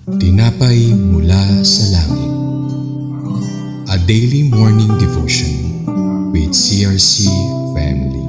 Tinapay mula sa langit. A daily morning devotion with CRC family.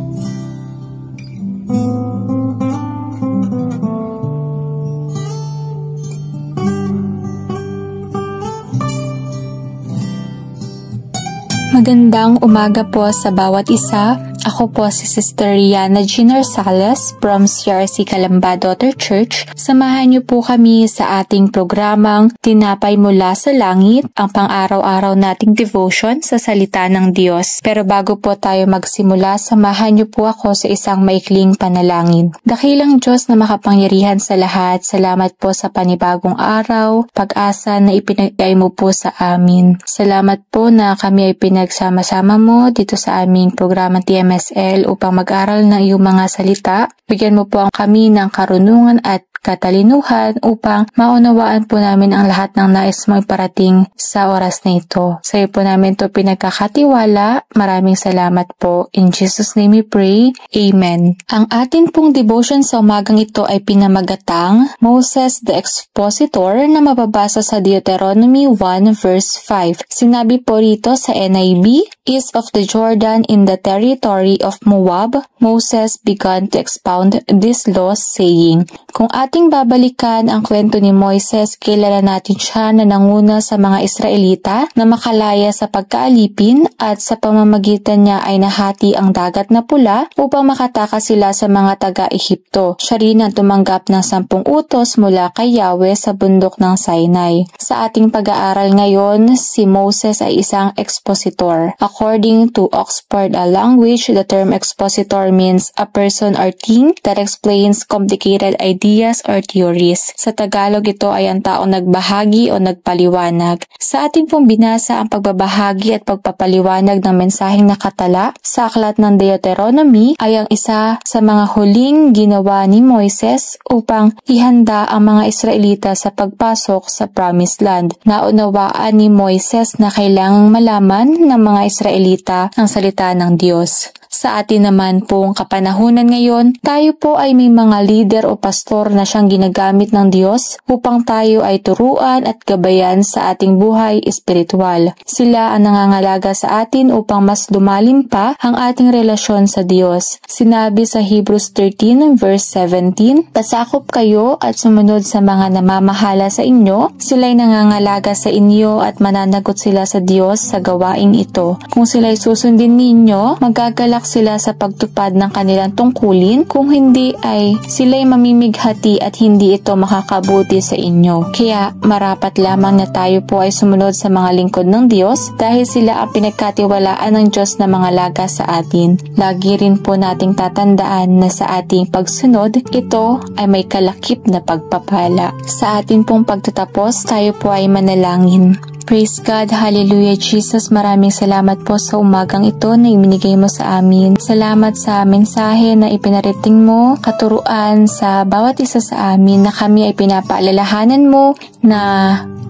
Magandang umaga po sa bawat isa. Ako po si Sister Rihanna Gina Rosales from CRC Calamba Daughter Church. Samahan niyo po kami sa ating programang Tinapay Mula sa Langit, ang pang-araw-araw nating devotion sa salita ng Diyos. Pero bago po tayo magsimula, samahan niyo po ako sa isang maikling panalangin. Dakilang Diyos na makapangyarihan sa lahat, salamat po sa panibagong araw, pag-asa na ipinagay mo po sa amin. Salamat po na kami ay pinagsama-sama mo dito sa aming programang TMSL upang mag-aral ng iyong mga salita. Bigyan mo po kami ng karunungan at katalinuhan upang maunawaan po namin ang lahat ng nais mo iparating sa oras na ito. Sa iyo po namin ito pinagkakatiwala. Maraming salamat po. In Jesus' name we pray. Amen. Ang atin pong devotion sa umagang ito ay pinamagatang Moses the Expositor na mababasa sa Deuteronomy 1 verse 5. Sinabi po rito sa NIV, East of the Jordan in the territory of Moab, Moses began to expound these laws saying, kung ating babalikan ang kwento ni Moises, kilala natin siya na nanguna sa mga Israelita na makalaya sa pagkaalipin at sa pamamagitan niya ay nahati ang dagat na pula upang makatakas sila sa mga taga-Ehipto. Siya rin ang tumanggap ng 10 utos mula kay Yahweh sa bundok ng Sinai. Sa ating pag-aaral ngayon, si Moses ay isang expositor. According to Oxford Language, the term expositor means a person or thing that explains complicated ideas or theories. Sa Tagalog, ito ay ang taong nagbahagi o nagpaliwanag. Sa ating pong binasa ang pagbabahagi at pagpapaliwanag ng mensaheng nakatala sa aklat ng Deuteronomy ay ang isa sa mga huling ginawa ni Moises upang ihanda ang mga Israelita sa pagpasok sa Promised Land. Naunawaan ni Moises na kailangang malaman ng mga Israelita ang salita ng Diyos. Sa atin naman pong kapanahunan ngayon, tayo po ay may mga leader o pastor na siyang ginagamit ng Diyos upang tayo ay turuan at gabayan sa ating buhay espiritual. Sila ang nangangalaga sa atin upang mas lumalim pa ang ating relasyon sa Diyos. Sinabi sa Hebrews 13 verse 17, pasakop kayo at sumunod sa mga namamahala sa inyo, sila'y nangangalaga sa inyo at mananagot sila sa Diyos sa gawaing ito. Kung sila'y susundin ninyo, magagalak sila sa pagtupad ng kanilang tungkulin, kung hindi ay sila'y mamimighati at hindi ito makakabuti sa inyo. Kaya marapat lamang na tayo po ay sumunod sa mga lingkod ng Diyos dahil sila ang pinagkatiwalaan ng Diyos na mga laga sa atin. Lagi rin po nating tatandaan na sa ating pagsunod, ito ay may kalakip na pagpapala. Sa ating pong pagtatapos, tayo po ay manalangin. Praise God, Hallelujah, Jesus, maraming salamat po sa umagang ito na ibinigay mo sa amin. Salamat sa mensahe na ipinarating mo, katuruan sa bawat isa sa amin na kami ay pinapaalalahanan mo na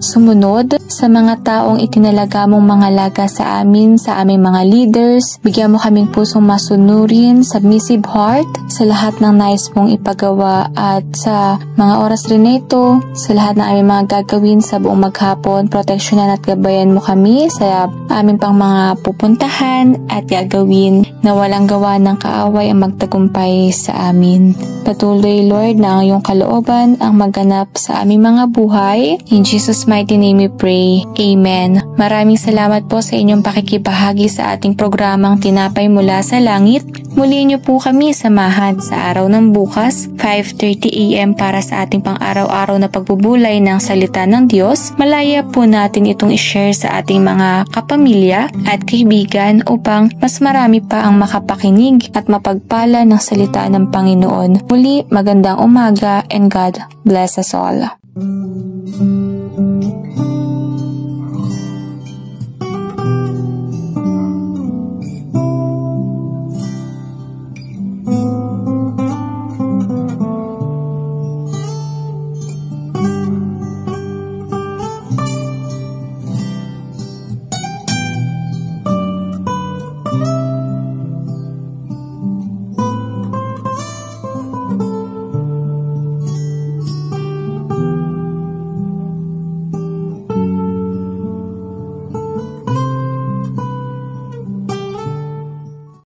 sumunod sa mga taong itinalaga mong mga laga sa amin, sa aming mga leaders. Bigyan mo kaming pusong masunurin, submissive heart sa lahat ng nais mong ipagawa at sa mga oras rin na ito, sa lahat ng aming mga gagawin sa buong maghapon, proteksyonan at gabayan mo kami sa aming pang mga pupuntahan at gagawin na walang gawa ng kaaway ang magtagumpay sa amin. Patuloy, Lord, na ang iyong kalooban ang maganap sa aming mga buhay. In Jesus' mighty name we pray. Amen. Maraming salamat po sa inyong pakikibahagi sa ating programang Tinapay Mula sa Langit. Muli niyo po kami samahan sa araw ng bukas, 5:30 AM para sa ating pang-araw-araw na pagbubulay ng salita ng Diyos. Malaya po natin itong i-share sa ating mga kapamilya at kaibigan upang mas marami pa ang makapakinig at mapagpala ng salita ng Panginoon. Muli, magandang umaga and God bless us all.